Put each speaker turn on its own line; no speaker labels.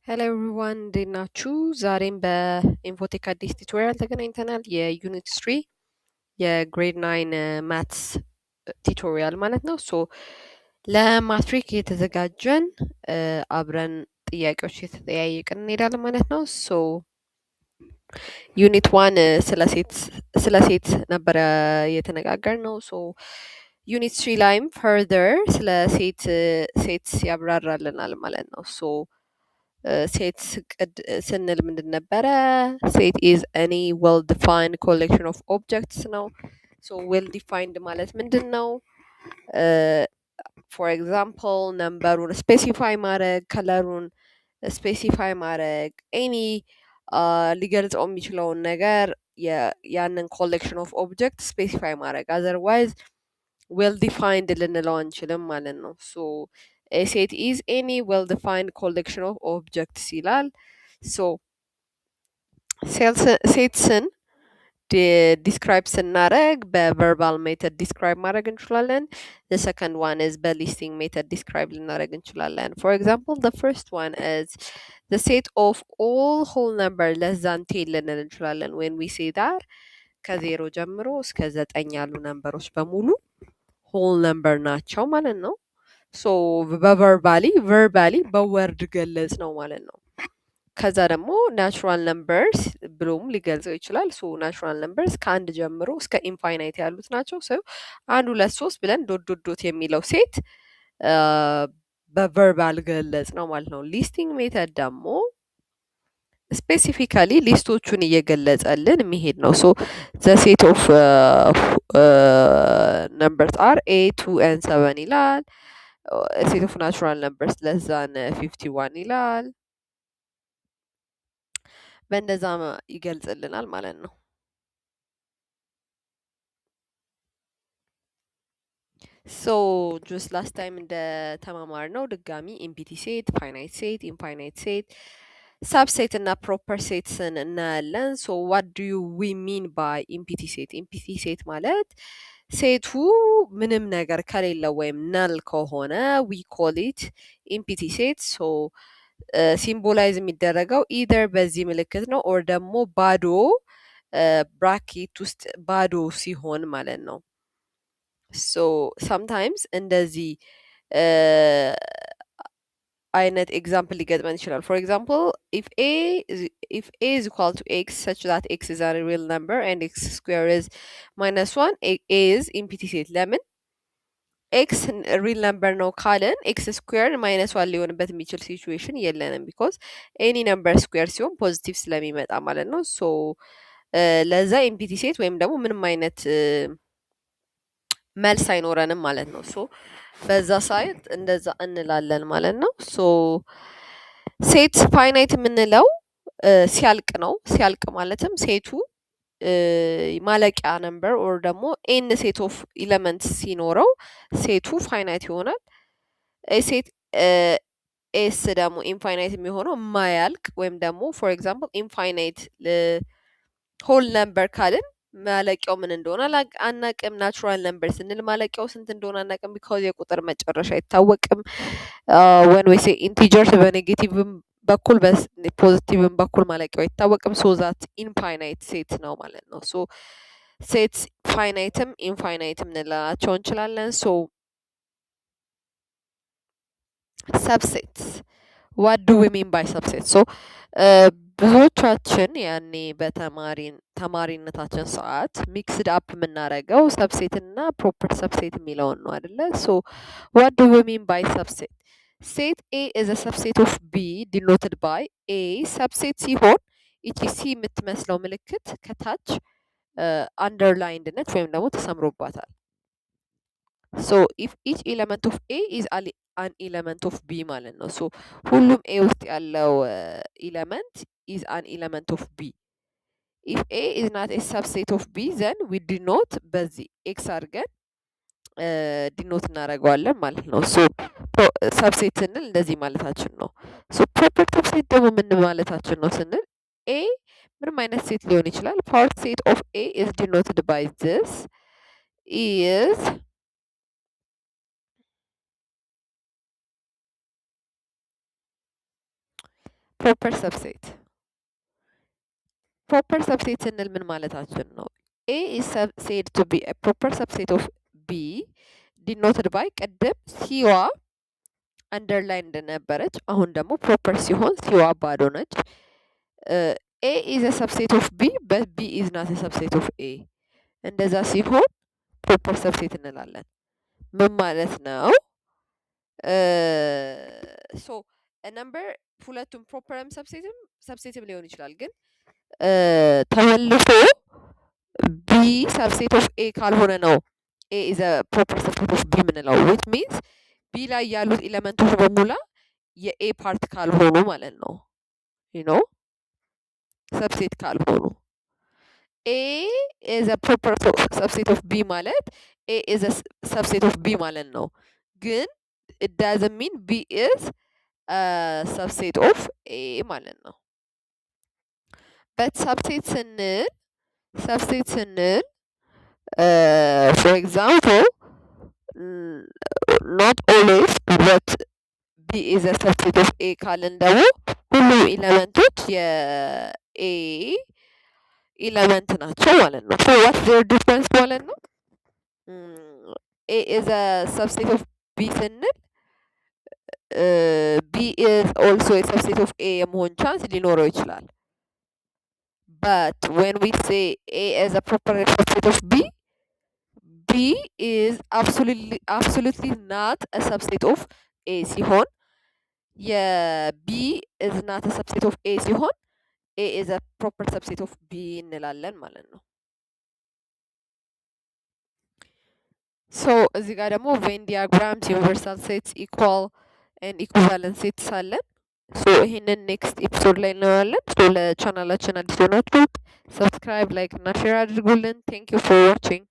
ሄሎ ኤቭሪዋን እንዴት ናችሁ? ዛሬም በኢንፎቴክ አዲስ ቱቶሪያል ተገናኝተናል። የዩኒት 3 የግሬድ 9 ማትስ ቱቶሪያል ማለት ነው። ለማትሪክ የተዘጋጀን አብረን ጥያቄዎች የተጠያየቅን እንሄዳለን ማለት ነው። ዩኒት 1 ስለ ሴት ነበረ የተነጋገርነው። ዩኒት 3 ላይም ፈርዘር ስለ ሴት ያብራራልናል ማለት ነው። ሴት ስንል ምንድን ነበረ? ሴት ኢዝ ኤኒ ዌል ዲፋይንድ ኮሌክሽን ኦፍ ኦብጀክትስ ነው። ዌል ዲፋይንድ ማለት ምንድን ነው? ፎር ኤግዛምፕል ነምበሩን ስፔሲፋይ ማድረግ፣ ከለሩን ስፔሲፋይ ማድረግ፣ ኤኒ ሊገልጸው የሚችለውን ነገር ያንን ኮሌክሽን ኦፍ ኦብጀክት ስፔሲፋይ ማድረግ፣ አዘርዋይዝ ዌል ዲፋይንድ ልንለው አንችልም ማለት ነው። a set is any well-defined collection of objects ይላል። ሴትስን ዲስክራይብ ስናደረግ በቨርባል ሜተድ ዲስክራይብ ማድረግ እንችላለን። the second one is በሊስቲንግ ሜተድ ዲስክራይብ ልናደረግ እንችላለን። for example the first one is the set of all whole number less than 10 ልንል እንችላለን። when we say that ከዜሮ ጀምሮ እስከ 9 ያሉ ነምበሮች በሙሉ ሆል ነምበር ናቸው ማለት ነው። ቨርባሊ በወርድ ገለጽ ነው ማለት ነው። ከዛ ደግሞ ናቹራል ነምበርስ ብሎም ሊገልጸው ይችላል። ናቹራል ነምበርስ ከአንድ ጀምሮ እስከ ኢንፋይናይት ያሉት ናቸው። አንድ ሁለት ሶስት ብለን ዶት የሚለው ሴት በቨርባል ገለጽ ነው ማለት ነው። ሊስቲንግ ሜተድ ደግሞ ስፔሲፊካሊ ሊስቶቹን እየገለጸልን የሚሄድ ነው። ዘ ሴት ኦፍ ነምበርስ አር 8 2 and 7 ይላል። ሴት ኦፍ ናቹራል ነምበርስ ለስ ዛን 51 ይላል። በእንደዛ ይገልጽልናል ማለት ነው። ጁስ ላስት ታይም እንደ ተማማር ነው ድጋሚ ኢምፒቲ ሴት፣ ፋይናይት ሴት፣ ኢንፋይናይት ሴት፣ ሳብሴት እና ፕሮፐር ሴትስን እናያለን። ዋት ዱ ዩ ዊ ሚን ባይ ኢምፒቲ ሴት? ኢምፒቲ ሴት ማለት ሴቱ ምንም ነገር ከሌለው ወይም ነል ከሆነ ዊ ኮል ኢት ኢምፒቲ ሴት። ሲምቦላይዝ የሚደረገው ኢደር በዚህ ምልክት ነው ኦር ደግሞ ባዶ ብራኬት ውስጥ ባዶ ሲሆን ማለት ነው። ሰምታይምስ እንደዚህ አይነት ኤግዛምፕል ሊገጥመን ይችላል። ፎር ኤግዛምፕል if a is equal to x such that x is a real number and x square is -1 a is ኢምፒቲ ሴት። ለምን ኤክስ ሪል ነምበር ነው ካልን ኤክስ ስኩዌር -1 ሊሆንበት የሚችል ሲቹዌሽን የለንም። ቢኮዝ ኤኒ ነምበር ስኩዌር ሲሆን ፖዚቲቭ ስለሚመጣ ማለት ነው። ለዛ ኢምፒቲ ሴት ወይም ደግሞ ምንም አይነት መልስ አይኖረንም ማለት ነው። በዛ ሳይት እንደዛ እንላለን ማለት ነው። ሴት ፋይናይት የምንለው ሲያልቅ ነው። ሲያልቅ ማለትም ሴቱ ማለቂያ ነምበር ኦር ደግሞ ኤን ሴት ኦፍ ኢለመንት ሲኖረው ሴቱ ፋይናይት ይሆናል። ሴት ኤስ ደግሞ ኢንፋይናይት የሚሆነው ማያልቅ ወይም ደግሞ ፎር ኤግዛምፕል ኢንፋይናይት ሆል ነምበር ካልን ማለቂያው ምን እንደሆነ አናቅም። ናቹራል ነምበር ስንል ማለቂያው ስንት እንደሆነ አናቅም። ቢካዝ የቁጥር መጨረሻ አይታወቅም። ወን ወይ ሴ ኢንቲጀርስ በኔጌቲቭም በኩል በፖዚቲቭም በኩል ማለቂያው አይታወቅም። ዛት ኢንፋይናይት ሴት ነው ማለት ነው። ሴት ፋይናይትም ኢንፋይናይትም እንላቸው እንችላለን። ሰብሴት ዋት ዱ ዊ ሚን ባይ ሰብሴት? ብዙዎቻችን ያኔ በተማሪነታችን ሰዓት ሚክስድ አፕ የምናደርገው ሰብሴት እና ፕሮፐር ሰብሴት የሚለውን ነው አይደለ? ዋት ዱ ዊ ሚን ባይ ሰብሴት? ሴት ኤ ኢዝ አ ሰብሴት ኦፍ ቢ ዲኖትድ ባይ ኤ ሰብሴት ሲሆን ይቺ ሲ የምትመስለው ምልክት ከታች አንደርላይንድ ነች ወይም ደግሞ ተሰምሮባታል። ኢፍ ኢች ኤለመንት ኦፍ ኤ ኢዝ አን ኤለመንት ኦፍ ቢ ማለት ነው። ሁሉም ኤ ውስጥ ያለው ኤለመንት ኢዝ አን ኤለመንት ኦፍ ቢ። ኢፍ ኤ ኢዝ ናት ኤ ሰብሴት ኦፍ ቢ ዘን ዊ ዲኖት በዚህ ኤክስ አድርገን ዲኖት እናደርገዋለን ማለት ነው። ሰብሴት ስንል እንደዚህ ማለታችን ነው። ፕሮፐር ሰብሴት ደግሞ ምን ማለታችን ነው ስንል ኤ ምንም አይነት ሴት ሊሆን ይችላል። ፓርት ሴት ኦፍ ኤ ኢዝ ዲኖትድ ባይ ዚስ ኢዝ ፕሮፐር ሰብሴት ፕሮፐር ሰብሴት ስንል ምን ማለታችን ነው? ኤ ኢዝ ሴድ ቱ ቢ ፕሮፐር ሰብሴት ኦፍ ቢ ዲኖትድ ባይ ቅድም ሲዋ አንደርላይን እንደነበረች አሁን ደግሞ ፕሮፐር ሲሆን ሲዋ ባዶ ነች። ኤ ኢዝ ሰብሴት ኦፍ ቢ በት ቢ ኢዝ ናት ሰብሴት ኦፍ ኤ። እንደዛ ሲሆን ፕሮፐር ሰብሴት እንላለን። ምን ማለት ነው? ሶ ነምበር ሁለቱም ፕሮፐርም ሰብሴትም ሊሆን ይችላል። ግን ተመልሶ ቢ ሰብሴት ኦፍ ኤ ካልሆነ ነው ኤ ኢዝ ፕሮፐር ሰብሴት ኦፍ ቢ የምንለው። ዊች ሚንስ ቢ ላይ ያሉት ኤሌመንቶች በሙላ የኤ ፓርት ካልሆኑ ማለት ነው። ዩ ኖ ሰብሴት ካልሆኑ ኤ ኢዝ ፕሮፐር ሰብሴት ኦፍ ቢ ማለት ኤ ኢዝ ሰብሴት ኦፍ ቢ ማለት ነው። ግን it doesn't mean B is a subset of A ማለት ነው። but subset ስንል for example not always but B is a subset of A ካልን ደግሞ ሁሉም ኤሌመንቶች የኤ ኤሌመንት ናቸው ማለት ነው። so what's their difference ማለት ነው? A is a subset of B ስንል B is also a subset of A የመሆን ቻንስ ሊኖረው ይችላል። but when we say A is a proper subset of B, B is absolutely not a subset of A ሲሆን የB is not a subset of A ሲሆን A is a proper subset of B እንላለን ማለት ነው። ሶ እዚህ ጋር ደግሞ ቬን ዲያግራምስ ዩኒቨርሳል ሴትስ ኢኳል ኤንድ ኢኩቫለንት ሴትስ አለን። ሶ ይሄንን ኔክስት ኤፒሶድ ላይ እናየዋለን። ሶ ለቻናላችን አዲስ የሆናችሁ ሰብስክራይብ፣ ላይክ እና ሼር አድርጉልን። ቴንክ ዩ ፎር ዋቺንግ